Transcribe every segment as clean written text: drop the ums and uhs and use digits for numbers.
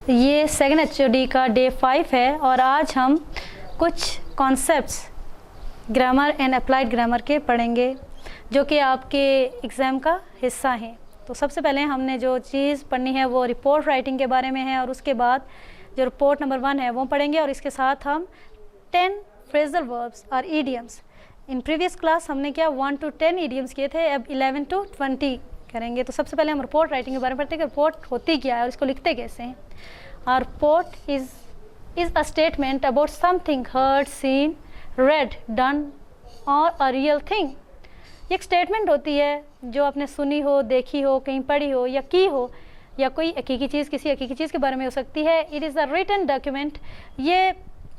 یہ second HOD کا day 5 ہے اور آج ہم کچھ concepts grammar and applied grammar کے پڑھیں گے جو کہ آپ کے ایگزام کا حصہ ہیں. تو سب سے پہلے ہم نے جو چیز پڑھنی ہے وہ رپورٹ رائٹنگ کے بارے میں ہے اور اس کے بعد جو رپورٹ نمبر 1 ہے وہ پڑھیں گے اور اس کے ساتھ ہم 10 phrasal verbs اور idioms. ان پریویس کلاس ہم نے کیا 1 to 10 idioms کیے تھے, اب 11 to 20 کریں گے. تو سب سے پہلے ہم رپورٹ رائٹنگ کے بارے میں پڑھتے ہیں کہ رپورٹ ہوتی کیا ہے اور اس کو لکھتے کیسے ہیں. اور report is a statement about something heard, seen, read, done اور اے ریئل تھنگ. یہ ایک اسٹیٹمنٹ ہوتی ہے جو آپ نے سنی ہو, دیکھی ہو, کہیں پڑھی ہو یا کی ہو, یا کوئی حقیقی چیز کسی حقیقی چیز کے بارے میں ہو سکتی ہے. It is a written document. یہ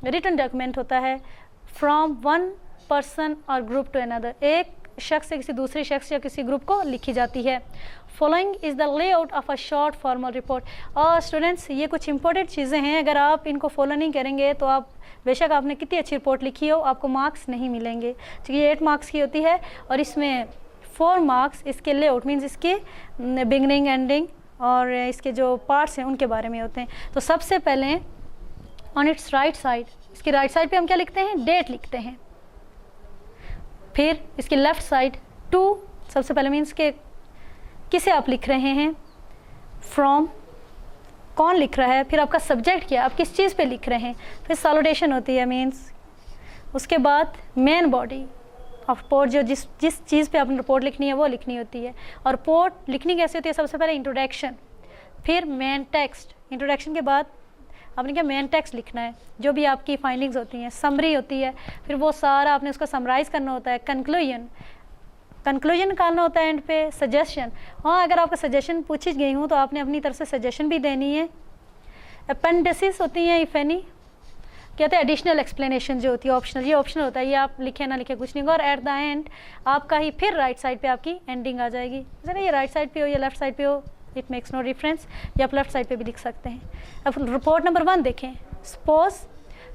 ریٹن ڈاکیومنٹ ہوتا ہے فرام ون پرسن اور گروپ ٹو اندر, ایک شخص سے کسی دوسرے شخص یا کسی گروپ کو لکھی جاتی ہے. Following is the lay out of a short formal report. اور اسٹوڈنٹس یہ کچھ امپورٹنٹ چیزیں ہیں, اگر آپ ان کو فالو نہیں کریں گے تو آپ بے شک آپ نے کتنی اچھی رپورٹ لکھی ہو آپ کو مارکس نہیں ملیں گے, کیونکہ یہ 8 مارکس کی ہوتی ہے اور اس میں 4 مارکس اس کے لے آؤٹ مینس اس کے بگننگ, اینڈنگ اور اس کے جو پارٹس ہیں ان کے بارے میں ہوتے ہیں. تو سب سے پہلے آن اٹس رائٹ سائڈ, اس کی رائٹ سائڈ پہ ہم کیا لکھتے ہیں, ڈیٹ لکھتے ہیں. پھر اس کی لیفٹ سائڈ ٹو, سب سے پہلے مینس کہ کسے آپ لکھ رہے ہیں, فرام کون لکھ رہا ہے, پھر آپ کا سبجیکٹ کیا, آپ کس چیز پہ لکھ رہے ہیں. پھر سالوٹیشن ہوتی ہے مینس, اس کے بعد مین باڈی آف رپورٹ جو جس چیز پہ آپ نے رپورٹ لکھنی ہے وہ لکھنی ہوتی ہے. اور رپورٹ لکھنی کیسے ہوتی ہے, سب سے پہلے انٹروڈکشن, پھر مین ٹیکسٹ. انٹروڈکشن کے بعد آپ نے کیا مین ٹیکسٹ لکھنا ہے, جو بھی آپ کی فائنڈنگز ہوتی ہیں, سمری ہوتی ہے, پھر وہ سارا آپ نے اس کو سمرائز کرنا ہوتا ہے. کنکلوژن نکالنا ہوتا ہے اینڈ پہ. سجیشن, ہاں اگر آپ کا سجیشن پوچھی گئی ہوں تو آپ نے اپنی طرف سے سجیشن بھی دینی ہے. اپینڈسز ہوتی ہیں, اف اینی کہتے ہیں ایڈیشنل ایکسپلینیشن جو ہوتی ہے آپشنل, یہ آپشنل ہوتا ہے, یہ آپ لکھیں نہ لکھیں کچھ نہیں ہوگا. اور ایٹ دا اینڈ آپ کا ہی پھر رائٹ سائڈ پہ آپ کی اینڈنگ آ جائے گی. ذرا یہ رائٹ سائڈ پہ ہو یا لیفٹ سائڈ پہ ہو, اٹ میکس نو ڈفرینس, یا آپ لیفٹ سائڈ پہ بھی لکھ سکتے ہیں. اب رپورٹ نمبر 1 دیکھیں. Suppose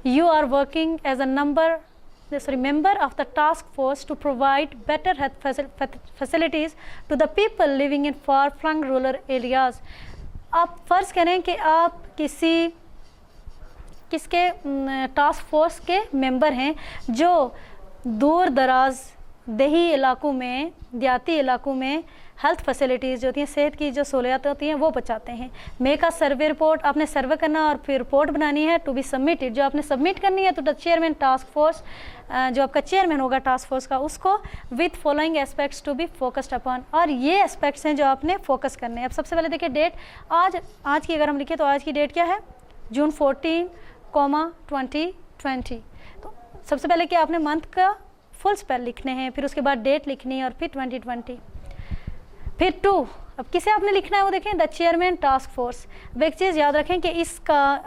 you are working as a member of the task force to provide better health facilities to the people living in far-flung rural areas. آپ فرض کریں کہ آپ کس کے ٹاسک فورس کے ممبر ہیں جو دور دراز دیہی علاقوں میں, دیہاتی علاقوں میں ہیلتھ فیسلٹیز جو ہوتی ہیں, صحت کی جو سہولیات ہوتی ہیں وہ پہنچاتے ہیں. میک اے سروے رپورٹ, آپ نے سروے کرنا اور پھر رپورٹ بنانی ہے. ٹو بی سبمٹڈ, جو آپ نے سبمٹ کرنی ہے تو دا چیئرمین ٹاسک فورس, جو آپ کا چیئرمین ہوگا ٹاسک فورس کا, اس کو with following aspects to be focused upon. اور یہ اسپیکٹس ہیں جو آپ نے فوکس کرنے ہیں. اب سب سے پہلے دیکھیں ڈیٹ. آج کی اگر ہم لکھیں تو آج کی ڈیٹ کیا ہے, جون 14, 2020. تو سب سے پہلے کیا آپ نے منتھ کا فل اسپیل لکھنے ہیں, پھر اس کے بعد ڈیٹ لکھنی ہے اور پھر 2020. پھر 2, اب کسے آپ نے لکھنا ہے وہ دیکھیں, دا چیئرمین ٹاسک فورس. اب ایک چیز یاد رکھیں کہ اس کا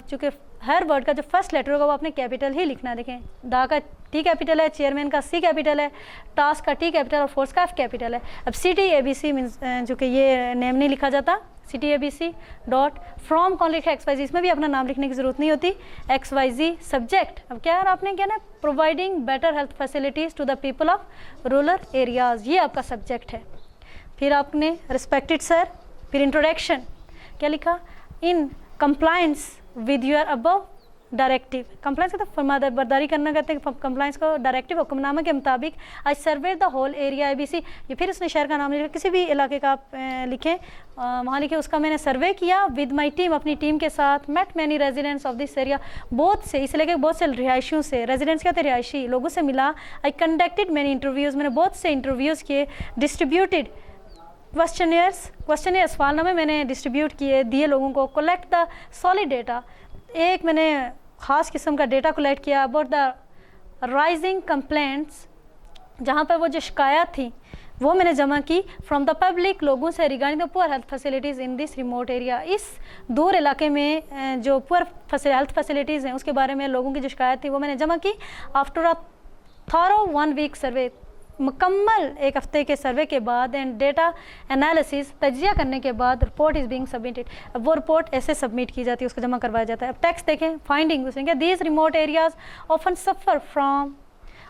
چونکہ ہر ورڈ کا جو فرسٹ لیٹر ہوگا وہ آپ نے کیپیٹل ہی لکھنا ہے. دیکھیں دا کا ٹی کیپیٹل ہے, چیئرمین کا سی کیپیٹل ہے, ٹاسک کا ٹی کیپیٹل اور فورس کا ایف کیپیٹل ہے. اب CTABC مینس جو کہ یہ نیم نہیں لکھا جاتا, CTABC ڈاٹ فرام کون لکھا XYZ, اس میں بھی اپنا نام لکھنے کی ضرورت نہیں ہوتی. XYZ سبجیکٹ, اب کیا ہے آپ نے کیا نا, providing better health facilities to the people of rural areas, یہ آپ کا سبجیکٹ ہے. پھر آپ نے رسپیکٹڈ سر, پھر انٹروڈکشن کیا لکھا, in compliance with your above directive. Compliance کا فرما برداری کرنا کہتے ہیں, کمپلائنس کو ڈائریکٹیو حکم نامے کے مطابق. I survey the whole area ABC, یہ پھر اس نے شہر کا نام لکھا, کسی بھی علاقے کا آپ لکھیں وہاں لکھیں, اس کا میں نے سروے کیا ود مائی ٹیم, اپنی ٹیم کے ساتھ. Met many residents of this area, بہت سے اس علاقے کے بہت سے رہائشیوں سے, ریزیڈنٹس کیا تھے رہائشی لوگوں سے ملا. آئی کنڈکٹڈ مینی انٹرویوز, میں نے بہت سے انٹرویوز کیے. ڈسٹریبیوٹیڈ کوشچنیئر سوال نامے میں نے ڈسٹریبیوٹ کیے, دیے لوگوں کو. کولیکٹ دا سالڈ ڈیٹا, ایک میں نے خاص قسم کا ڈیٹا کولیکٹ کیا اباؤٹ دا رائزنگ کمپلینٹس, جہاں پر وہ جو شکایات تھیں وہ میں نے جمع کی فرام دا پبلک, لوگوں سے regarding the poor health facilities in this remote area. اس دور علاقے میں جو پور ہیلتھ فیسلٹیز ہیں اس کے بارے میں لوگوں کی جو شکایت تھی وہ میں نے جمع کی. After a thorough 1 week survey, مکمل ایک ہفتے کے سروے کے بعد اینڈ ڈیٹا انالیسس, تجزیہ کرنے کے بعد, رپورٹ از بینگ سبمٹڈ. اب وہ رپورٹ ایسے سبمٹ کی جاتی ہے, اس کو جمع کروایا جاتا ہے. اب ٹیکسٹ دیکھیں, فائنڈنگ اس نے کیا, these remote areas often suffer from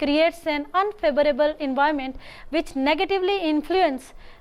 creates an unfavorable environment which negatively influence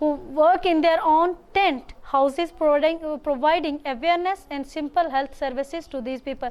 who work in their own tent houses providing awareness and simple health services to these people।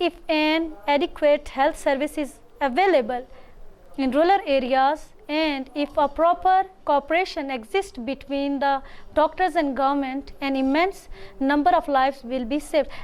if an adequate health service is available in rural areas and if a proper cooperation exists between the doctors and government, an immense number of lives will be saved।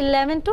11 to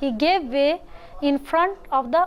He gave way in front of the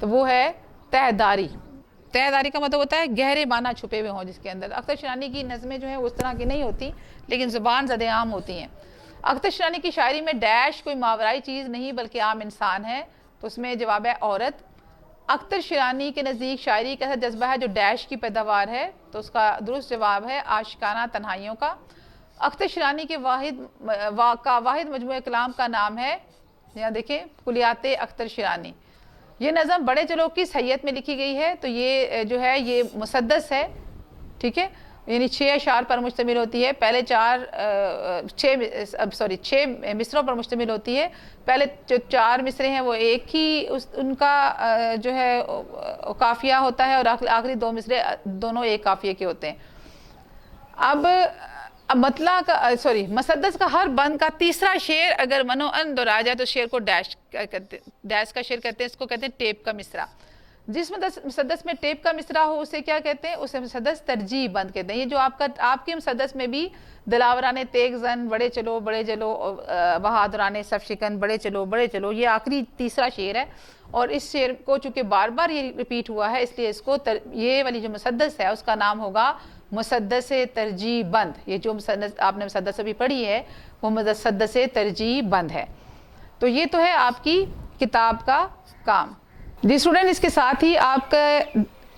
تو وہ ہے تہ داری. تہ داری کا مطلب ہوتا ہے گہرے معنی چھپے ہوئے ہوں جس کے اندر. اختر شیرانی کی نظمیں جو ہیں اس طرح کی نہیں ہوتی لیکن زبان زد عام ہوتی ہیں. اختر شیرانی کی شاعری میں ڈیش کوئی ماورائی چیز نہیں بلکہ عام انسان ہے. تو اس میں جواب ہے عورت. اختر شیرانی کے نزدیک شاعری کا ایسا جذبہ ہے جو ڈیش کی پیداوار ہے. تو اس کا درست جواب ہے عاشقانہ تنہائیوں کا. اختر شیرانی کے واحد مجموعہ کلام کا نام ہے, یہاں دیکھیں, کلیات اختر شیرانی. یہ نظم بڑے چلو کی سید میں لکھی گئی ہے. تو یہ جو ہے یہ مسدس ہے, ٹھیک ہے, یعنی 6 اشعار پر مشتمل ہوتی ہے. پہلے 6 مصروں پر مشتمل ہوتی ہے. پہلے جو 4 مصرے ہیں وہ ایک ہی ان کا جو ہے قافیہ ہوتا ہے, اور آخری 2 مصرے دونوں ایک قافیے کے ہوتے ہیں. اب مطلع کا مسدس کا ہر بند کا تیسرا شعر اگر منوعن دہرایا جائے تو شعر کو ڈیش کا شعر کہتے ہیں. اس کو کہتے ہیں ٹیپ کا مصرع. جس مسدس میں ٹیپ کا مصرع ہو اسے کیا کہتے ہیں؟ اسے مسدس ترجیح بند کہتے ہیں. یہ جو آپ کے مسدس میں بھی دلاورانے تیغ زن, بڑے چلو بہادرانے صف شکن, بڑے چلو, یہ آخری تیسرا شعر ہے. اور اس شعر کو چونکہ بار بار یہ ریپیٹ ہوا ہے اس لیے اس کو یہ والی جو مسدس ہے اس کا نام ہوگا مسدس ترجیح بند. یہ جو آپ نے مسدس ابھی پڑھی ہے وہ مسدس ترجیح بند ہے. تو یہ تو ہے آپ کی کتاب کا کام. جی اسٹوڈنٹ, اس کے ساتھ ہی آپ کا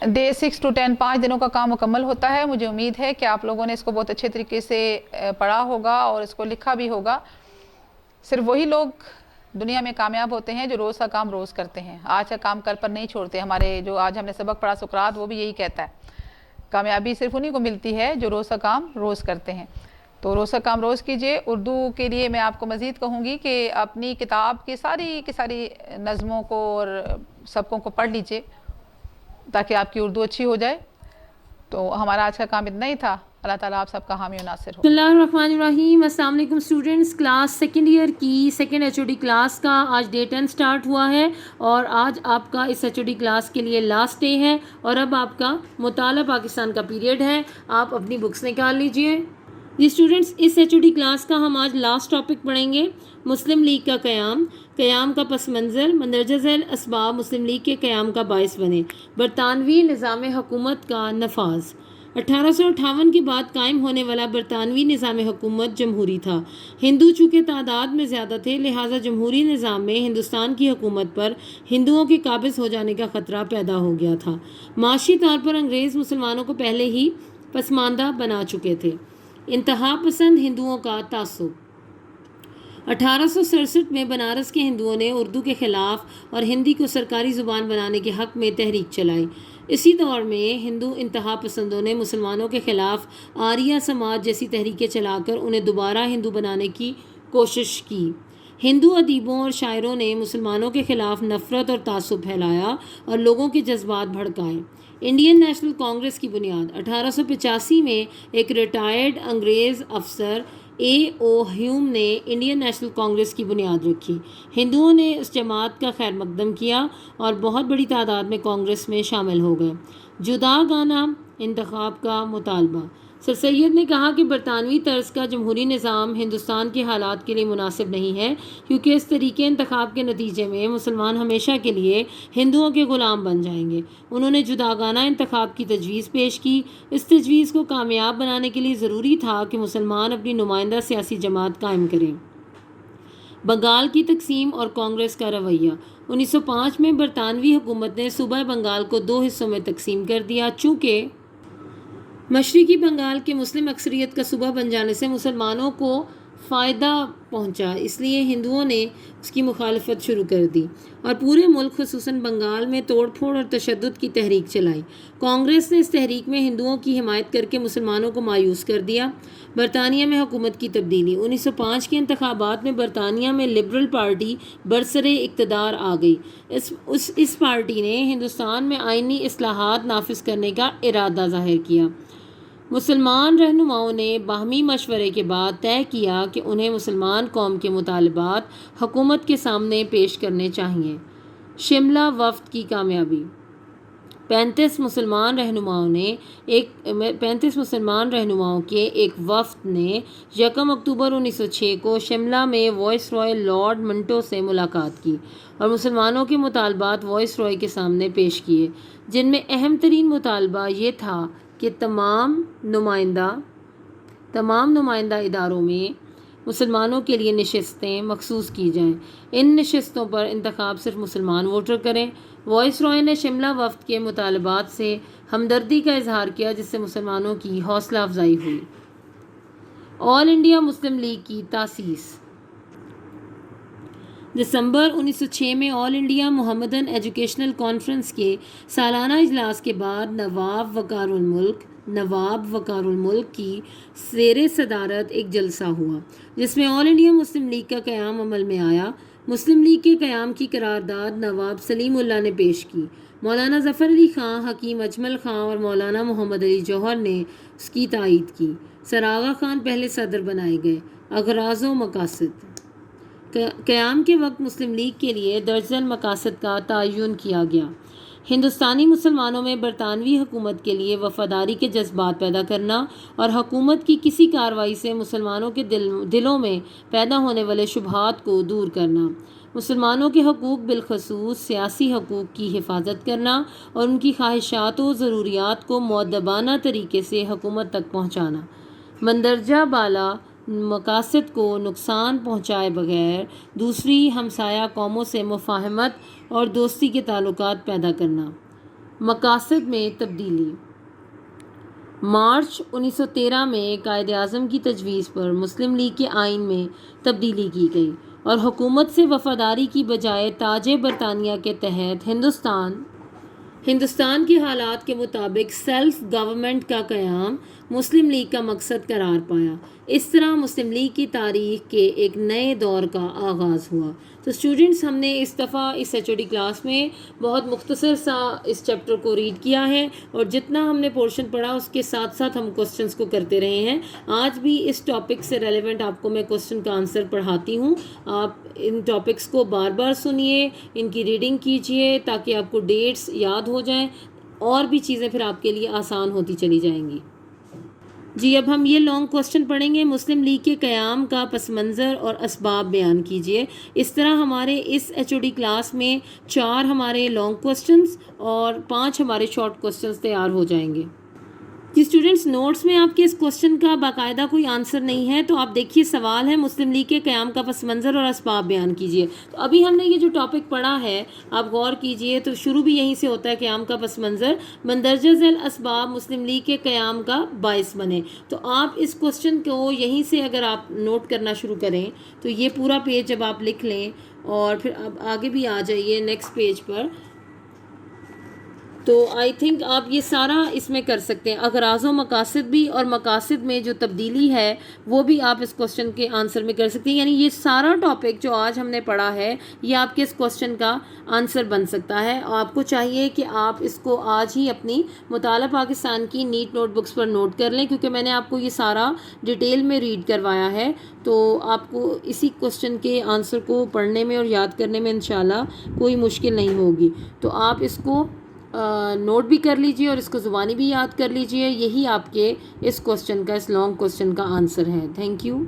ڈے 6 to 10 5 دنوں کا کام مکمل ہوتا ہے. مجھے امید ہے کہ آپ لوگوں نے اس کو بہت اچھے طریقے سے پڑھا ہوگا اور اس کو لکھا بھی ہوگا. صرف وہی لوگ دنیا میں کامیاب ہوتے ہیں جو روز کا کام روز کرتے ہیں, آج کا کام کل پر نہیں چھوڑتے. ہمارے جو آج ہم نے سبق پڑھا سقراط, وہ بھی یہی کہتا ہے کامیابی صرف انہی کو ملتی ہے جو روز کا کام روز کرتے ہیں. تو روز کا کام روز کیجئے. اردو کے لیے میں آپ کو مزید کہوں گی کہ اپنی کتاب کی ساری نظموں کو اور سبقوں کو پڑھ لیجئے تاکہ آپ کی اردو اچھی ہو جائے. تو ہمارا آج کا کام اتنا ہی تھا. اللہ تعالیٰ آپ سب کا حامی و ناصر ہو. بسم اللہ الرحمن الرحیم. السلام علیکم اسٹوڈنٹس. کلاس سیکنڈ ایئر کی سیکنڈ HOD کلاس کا آج ڈے 10 سٹارٹ ہوا ہے اور آج آپ کا اس HOD کلاس کے لیے لاسٹ ڈے ہے اور اب آپ کا مطالعہ پاکستان کا پیریڈ ہے. آپ اپنی بکس نکال لیجئے. جی اسٹوڈنٹس, اس HOD کلاس کا ہم آج لاسٹ ٹاپک پڑھیں گے, مسلم لیگ کا قیام کا پس منظر, مندرجہ ذیل اسباب مسلم لیگ کے قیام کا باعث بنے, برطانوی نظام حکومت کا نفاذ. 1858 کے بعد قائم ہونے والا برطانوی نظام حکومت جمہوری تھا. ہندو چونکہ تعداد میں زیادہ تھے لہٰذا جمہوری نظام میں ہندوستان کی حکومت پر ہندوؤں کے قابض ہو جانے کا خطرہ پیدا ہو گیا تھا. معاشی طور پر انگریز مسلمانوں کو پہلے ہی پسماندہ بنا چکے تھے. انتہا پسند ہندوؤں کا تعصب. 1867 میں بنارس کے ہندوؤں نے اردو کے خلاف اور ہندی کو سرکاری زبان بنانے کے حق میں تحریک چلائی. اسی دور میں ہندو انتہا پسندوں نے مسلمانوں کے خلاف آریہ سماج جیسی تحریکیں چلا کر انہیں دوبارہ ہندو بنانے کی کوشش کی. ہندو ادیبوں اور شاعروں نے مسلمانوں کے خلاف نفرت اور تعصب پھیلایا اور لوگوں کے جذبات بھڑکائے. انڈین نیشنل کانگریس کی بنیاد 1885 میں ایک ریٹائرڈ انگریز افسر A.O. ہیوم نے انڈین نیشنل کانگریس کی بنیاد رکھی. ہندوؤں نے اس جماعت کا خیر مقدم کیا اور بہت بڑی تعداد میں کانگریس میں شامل ہو گئے. جداگانہ انتخاب کا مطالبہ. سر سید نے کہا کہ برطانوی طرز کا جمہوری نظام ہندوستان کے حالات کے لیے مناسب نہیں ہے کیونکہ اس طریقے انتخاب کے نتیجے میں مسلمان ہمیشہ کے لیے ہندوؤں کے غلام بن جائیں گے. انہوں نے جداگانہ انتخاب کی تجویز پیش کی. اس تجویز کو کامیاب بنانے کے لیے ضروری تھا کہ مسلمان اپنی نمائندہ سیاسی جماعت قائم کریں. بنگال کی تقسیم اور کانگریس کا رویہ. 1905 میں برطانوی حکومت نے صوبہ بنگال کو 2 حصوں میں تقسیم کر دیا. چونکہ مشرقی بنگال کے مسلم اکثریت کا صوبہ بن جانے سے مسلمانوں کو فائدہ پہنچا اس لیے ہندوؤں نے اس کی مخالفت شروع کر دی اور پورے ملک خصوصاً بنگال میں توڑ پھوڑ اور تشدد کی تحریک چلائی. کانگریس نے اس تحریک میں ہندوؤں کی حمایت کر کے مسلمانوں کو مایوس کر دیا. برطانیہ میں حکومت کی تبدیلی. 1905 کے انتخابات میں برطانیہ میں لبرل پارٹی برسر اقتدار آ گئی. اس پارٹی نے ہندوستان میں آئینی اصلاحات نافذ کرنے کا ارادہ ظاہر کیا. مسلمان رہنماؤں نے باہمی مشورے کے بعد طے کیا کہ انہیں مسلمان قوم کے مطالبات حکومت کے سامنے پیش کرنے چاہئیں. شملہ وفد کی کامیابی. 35 مسلمان رہنماؤں کے ایک وفد نے 1 اکتوبر 1906 کو شملہ میں وائس رائے لارڈ منٹو سے ملاقات کی اور مسلمانوں کے مطالبات وائس رائے کے سامنے پیش کیے، جن میں اہم ترین مطالبہ یہ تھا کہ تمام نمائندہ اداروں میں مسلمانوں کے لیے نشستیں مخصوص کی جائیں۔ ان نشستوں پر انتخاب صرف مسلمان ووٹر کریں۔ وائس رائے نے شملہ وفد کے مطالبات سے ہمدردی کا اظہار کیا، جس سے مسلمانوں کی حوصلہ افزائی ہوئی۔ آل انڈیا مسلم لیگ کی تاسیس۔ دسمبر 1906 میں آل انڈیا محمدن ایجوکیشنل کانفرنس کے سالانہ اجلاس کے بعد نواب وقار الملک کی زیر صدارت ایک جلسہ ہوا، جس میں آل انڈیا مسلم لیگ کا قیام عمل میں آیا۔ مسلم لیگ کے قیام کی قرارداد نواب سلیم اللہ نے پیش کی۔ مولانا ظفر علی خان، حکیم اجمل خان اور مولانا محمد علی جوہر نے اس کی تائید کی۔ سر آغا خان پہلے صدر بنائے گئے۔ اغراض و مقاصد۔ قیام کے وقت مسلم لیگ کے لیے درجن مقاصد کا تعین کیا گیا۔ ہندوستانی مسلمانوں میں برطانوی حکومت کے لیے وفاداری کے جذبات پیدا کرنا اور حکومت کی کسی کارروائی سے مسلمانوں کے دلوں میں پیدا ہونے والے شبہات کو دور کرنا، مسلمانوں کے حقوق بالخصوص سیاسی حقوق کی حفاظت کرنا اور ان کی خواہشات و ضروریات کو مؤدبانہ طریقے سے حکومت تک پہنچانا، مندرجہ بالا مقاصد کو نقصان پہنچائے بغیر دوسری ہمسایہ قوموں سے مفاہمت اور دوستی کے تعلقات پیدا کرنا۔ مقاصد میں تبدیلی۔ مارچ 1913 میں قائد اعظم کی تجویز پر مسلم لیگ کے آئین میں تبدیلی کی گئی اور حکومت سے وفاداری کی بجائے تاج برطانیہ کے تحت ہندوستان کے حالات کے مطابق سیلف گورنمنٹ کا قیام مسلم لیگ کا مقصد قرار پایا۔ اس طرح مسلم لیگ کی تاریخ کے ایک نئے دور کا آغاز ہوا۔ تو اسٹوڈنٹس، ہم نے اس دفعہ اس HOD کلاس میں بہت مختصر سا اس چیپٹر کو ریڈ کیا ہے اور جتنا ہم نے پورشن پڑھا اس کے ساتھ ساتھ ہم کوسچنس کو کرتے رہے ہیں۔ آج بھی اس ٹاپک سے ریلیونٹ آپ کو میں کوسچن کا آنسر پڑھاتی ہوں۔ آپ ان ٹاپکس کو بار بار سنیے، ان کی ریڈنگ کیجیے تاکہ آپ کو ڈیٹس یاد ہو جائیں اور بھی چیزیں پھر آپ کے لیے آسان ہوتی چلی جائیں گی۔ جی، اب ہم یہ لانگ کوسچن پڑھیں گے۔ مسلم لیگ کے قیام کا پس منظر اور اسباب بیان کیجیے۔ اس طرح ہمارے اس HOD کلاس میں 4 ہمارے لانگ کوسچنس اور 5 ہمارے شارٹ کوسچنس تیار ہو جائیں گے۔ جی اسٹوڈنٹس، نوٹس میں آپ کے اس کوسچن کا باقاعدہ کوئی آنسر نہیں ہے، تو آپ دیکھیے سوال ہے مسلم لیگ کے قیام کا پس منظر اور اسباب بیان کیجیے۔ تو ابھی ہم نے یہ جو ٹاپک پڑھا ہے آپ غور کیجیے، تو شروع بھی یہیں سے ہوتا ہے، قیام کا پس منظر، مندرجہ ذیل اسباب مسلم لیگ کے قیام کا باعث بنے۔ تو آپ اس کوسچن کو یہیں سے اگر آپ نوٹ کرنا شروع کریں تو یہ پورا پیج جب آپ لکھ لیں اور پھر اب آگے بھی آ جائیے نیکسٹ پیج پر، تو آئی تھنک آپ یہ سارا اس میں کر سکتے ہیں۔ اغراض و مقاصد بھی اور مقاصد میں جو تبدیلی ہے وہ بھی آپ اس کوسچن کے آنسر میں کر سکتے ہیں، یعنی یہ سارا ٹاپک جو آج ہم نے پڑھا ہے یہ آپ کے اس کوسچن کا آنسر بن سکتا ہے۔ آپ کو چاہیے کہ آپ اس کو آج ہی اپنی مطالعہ پاکستان کی نیٹ نوٹ بکس پر نوٹ کر لیں، کیونکہ میں نے آپ کو یہ سارا ڈیٹیل میں ریڈ کروایا ہے، تو آپ کو اسی کوسچن کے آنسر کو پڑھنے میں اور یاد کرنے میں انشاءاللہ کوئی مشکل نہیں ہوگی۔ تو آپ اس کو نوٹ بھی کر لیجئے اور اس کو زبانی بھی یاد کر لیجئے۔ یہی آپ کے اس کوسچن کا، اس لانگ کوسچن کا آنسر ہے۔ Thank you.